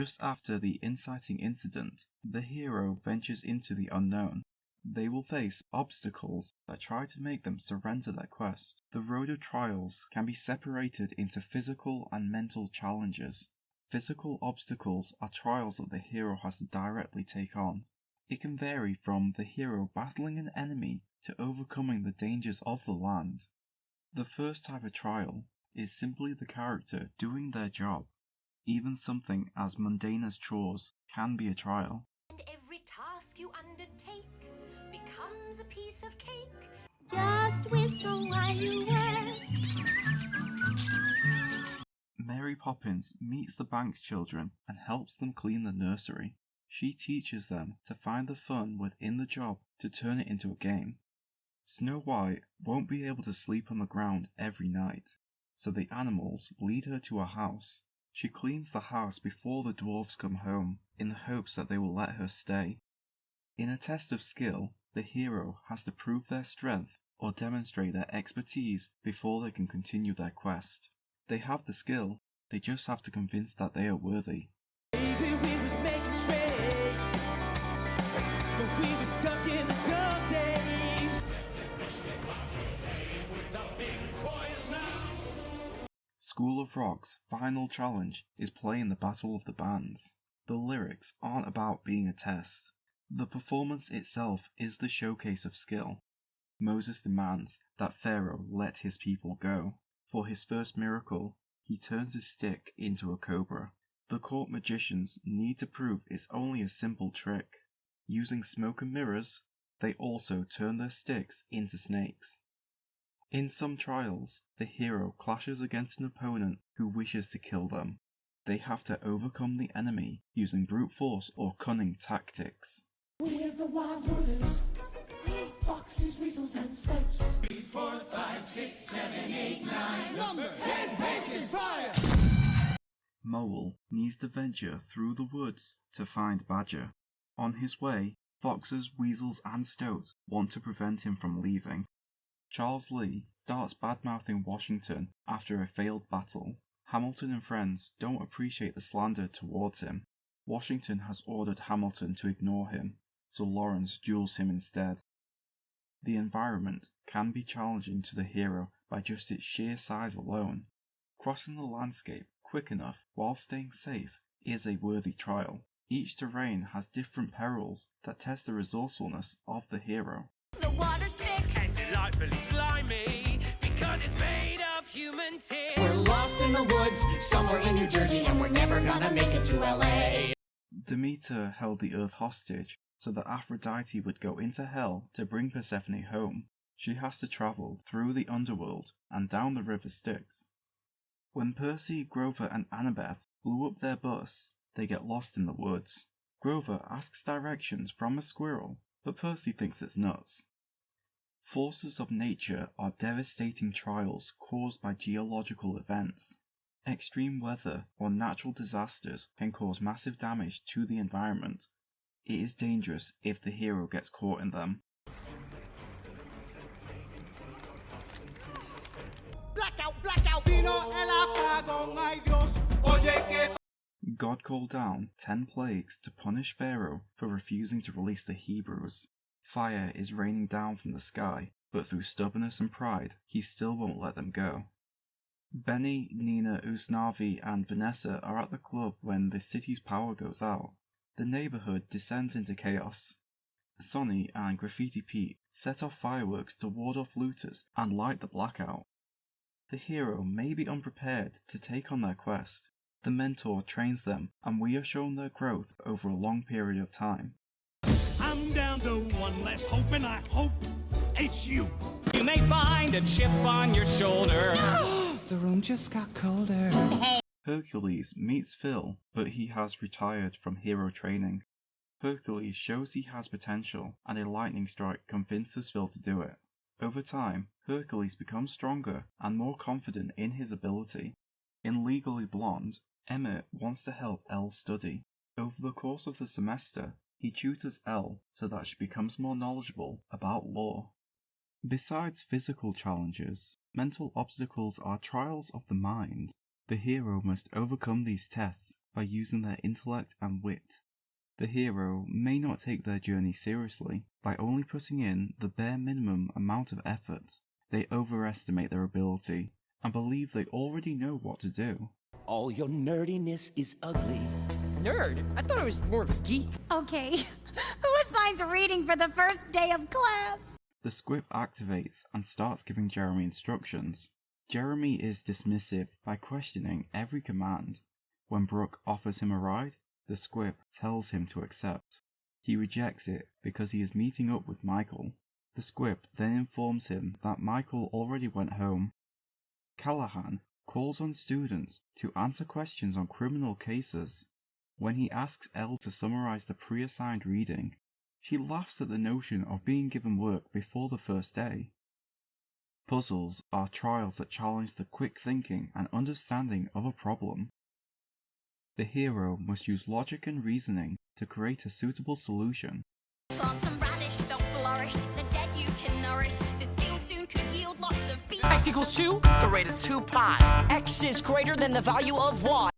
Just after the inciting incident, the hero ventures into the unknown. They will face obstacles that try to make them surrender their quest. The road of trials can be separated into physical and mental challenges. Physical obstacles are trials that the hero has to directly take on. It can vary from the hero battling an enemy to overcoming the dangers of the land. The first type of trial is simply the character doing their job. Even something as mundane as chores can be a trial. And every task you undertake becomes a piece of cake. Just whistle while you work. Mary Poppins meets the Banks children and helps them clean the nursery. She teaches them to find the fun within the job to turn it into a game. Snow White won't be able to sleep on the ground every night, so the animals lead her to a house. She cleans the house before the dwarfs come home, in the hopes that they will let her stay. In a test of skill, the hero has to prove their strength or demonstrate their expertise before they can continue their quest. They have the skill, they just have to convince that they are worthy. Baby, we was making mistakes, but we were stuck in the dark days. School of Rock's final challenge is playing the Battle of the Bands. The lyrics aren't about being a test. The performance itself is the showcase of skill. Moses demands that Pharaoh let his people go. For his first miracle, he turns his stick into a cobra. The court magicians need to prove it's only a simple trick. Using smoke and mirrors, they also turn their sticks into snakes. In some trials, the hero clashes against an opponent who wishes to kill them. They have to overcome the enemy using brute force or cunning tactics. We're the wild hunters, foxes, weasels, and snakes. 3, 4, 5, 6, 7, 8, 9, number 10 paces, fire! Mole needs to venture through the woods to find Badger. On his way, foxes, weasels, and stoats want to prevent him from leaving. Charles Lee starts badmouthing Washington after a failed battle. Hamilton and friends don't appreciate the slander towards him. Washington has ordered Hamilton to ignore him, so Lawrence duels him instead. The environment can be challenging to the hero by just its sheer size alone. Crossing the landscape quick enough while staying safe is a worthy trial. Each terrain has different perils that test the resourcefulness of the hero. The water's thick And delightfully slimy, because it's made of human tears. We're lost in the woods, somewhere in New Jersey, and we're never gonna make it to LA. Demeter held the earth hostage so that Aphrodite would go into hell to bring Persephone home. She has to travel through the underworld and down the river Styx. When Percy, Grover, and Annabeth blew up their bus, they get lost in the woods. Grover asks directions from a squirrel, but Percy thinks it's nuts. Forces of nature are devastating trials caused by geological events. Extreme weather or natural disasters can cause massive damage to the environment. It is dangerous if the hero gets caught in them. Blackout, blackout. Vino el apagón, ay Dios. Oye que. God called down 10 plagues to punish Pharaoh for refusing to release the Hebrews. Fire is raining down from the sky, but through stubbornness and pride, he still won't let them go. Benny, Nina, Usnavi, and Vanessa are at the club when the city's power goes out. The neighborhood descends into chaos. Sonny and Graffiti Pete set off fireworks to ward off looters and light the blackout. The hero may be unprepared to take on their quest. The mentor trains them, and we are shown their growth over a long period of time. I'm down to one last hope, and I hope it's you. You may find a chip on your shoulder. The room just got colder. Hercules meets Phil, but he has retired from hero training. Hercules shows he has potential, and a lightning strike convinces Phil to do it. Over time, Hercules becomes stronger and more confident in his ability. In Legally Blonde, Emmett wants to help Elle study. Over the course of the semester, he tutors Elle so that she becomes more knowledgeable about law. Besides physical challenges, mental obstacles are trials of the mind. The hero must overcome these tests by using their intellect and wit. The hero may not take their journey seriously by only putting in the bare minimum amount of effort. They overestimate their ability and believe they already know what to do. All your nerdiness is ugly. Nerd? I thought I was more of a geek. Okay, who assigns reading for the first day of class? The squib activates and starts giving Jeremy instructions. Jeremy is dismissive by questioning every command. When Brooke offers him a ride, the squib tells him to accept. He rejects it because he is meeting up with Michael. The squib then informs him that Michael already went home. Callahan calls on students to answer questions on criminal cases. When he asks Elle to summarize the pre-assigned reading, she laughs at the notion of being given work before the first day. Puzzles are trials that challenge the quick thinking and understanding of a problem. The hero must use logic and reasoning to create a suitable solution. Plant some radish, they'll flourish. The dead you can nourish. This field soon could yield lots of beef. X equals 2? The rate is 2 pi. X is greater than the value of Y.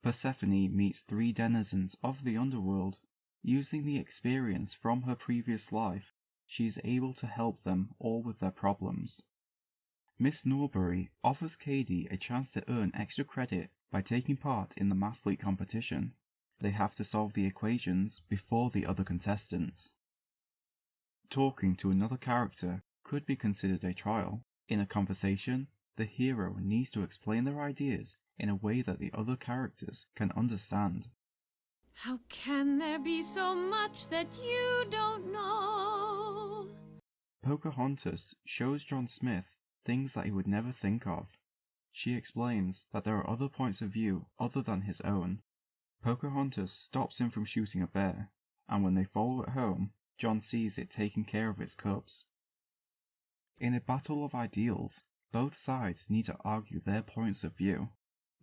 Persephone meets 3 denizens of the underworld. Using the experience from her previous life, she is able to help them all with their problems. Miss Norbury offers Cady a chance to earn extra credit by taking part in the Mathlete competition. They have to solve the equations before the other contestants. Talking to another character could be considered a trial. In a conversation, the hero needs to explain their ideas in a way that the other characters can understand. How can there be so much that you don't know? Pocahontas shows John Smith things that he would never think of. She explains that there are other points of view other than his own. Pocahontas stops him from shooting a bear, and when they follow it home, John sees it taking care of its cubs. In a battle of ideals, both sides need to argue their points of view.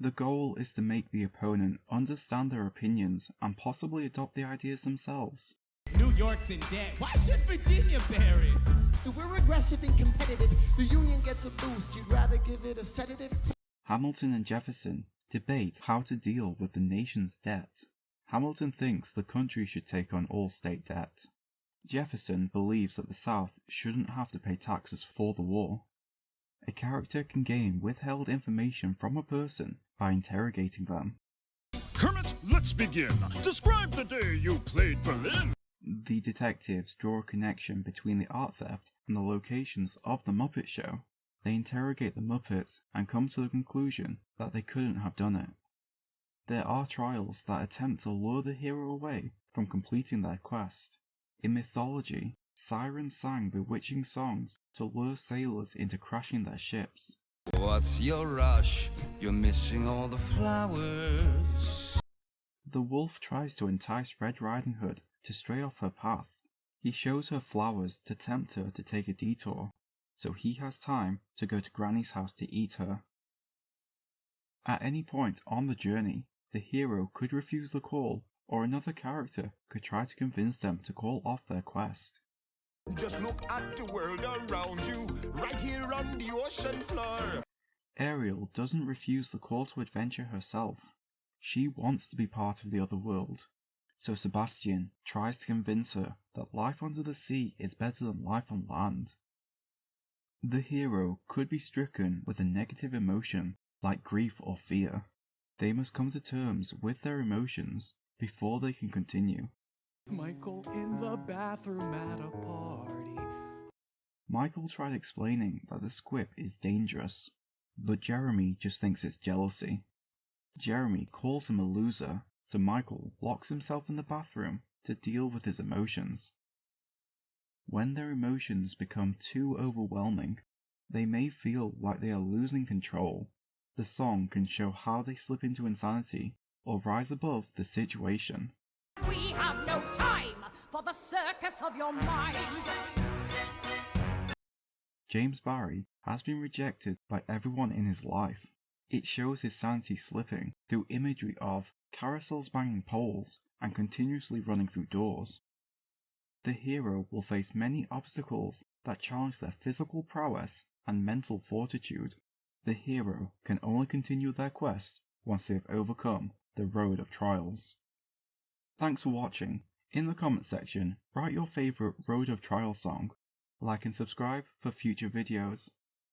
The goal is to make the opponent understand their opinions and possibly adopt the ideas themselves. New York's in debt. Why should Virginia bear it? If we're aggressive and competitive, the union gets a boost. You'd rather give it a sedative? Hamilton and Jefferson debate how to deal with the nation's debt. Hamilton thinks the country should take on all state debt. Jefferson believes that the South shouldn't have to pay taxes for the war. A character can gain withheld information from a person by interrogating them. Kermit, let's begin. Describe the day you played Berlin. The detectives draw a connection between the art theft and the locations of the Muppet Show. They interrogate the Muppets and come to the conclusion that they couldn't have done it. There are trials that attempt to lure the hero away from completing their quest. In mythology, sirens sang bewitching songs to lure sailors into crashing their ships. What's your rush? You're missing all the flowers. The wolf tries to entice Red Riding Hood to stray off her path. He shows her flowers to tempt her to take a detour, so he has time to go to Granny's house to eat her. At any point on the journey, the hero could refuse the call, or another character could try to convince them to call off their quest. Just look at the world around you, right here on the ocean floor. Ariel doesn't refuse the call to adventure herself. She wants to be part of the other world. So Sebastian tries to convince her that life under the sea is better than life on land. The hero could be stricken with a negative emotion like grief or fear. They must come to terms with their emotions before they can continue. Michael in the bathroom at a party. Michael tried explaining that the squib is dangerous, but Jeremy just thinks it's jealousy. Jeremy calls him a loser, so Michael locks himself in the bathroom to deal with his emotions. When their emotions become too overwhelming, they may feel like they are losing control. The song can show how they slip into insanity or rise above the situation. We have no time for the circus of your mind. James Barry has been rejected by everyone in his life. It shows his sanity slipping through imagery of carousels banging poles and continuously running through doors. The hero will face many obstacles that challenge their physical prowess and mental fortitude. The hero can only continue their quest once they have overcome the Road of Trials. Thanks for watching. In the comments section, write your favourite Road of Trials song. Like and subscribe for future videos.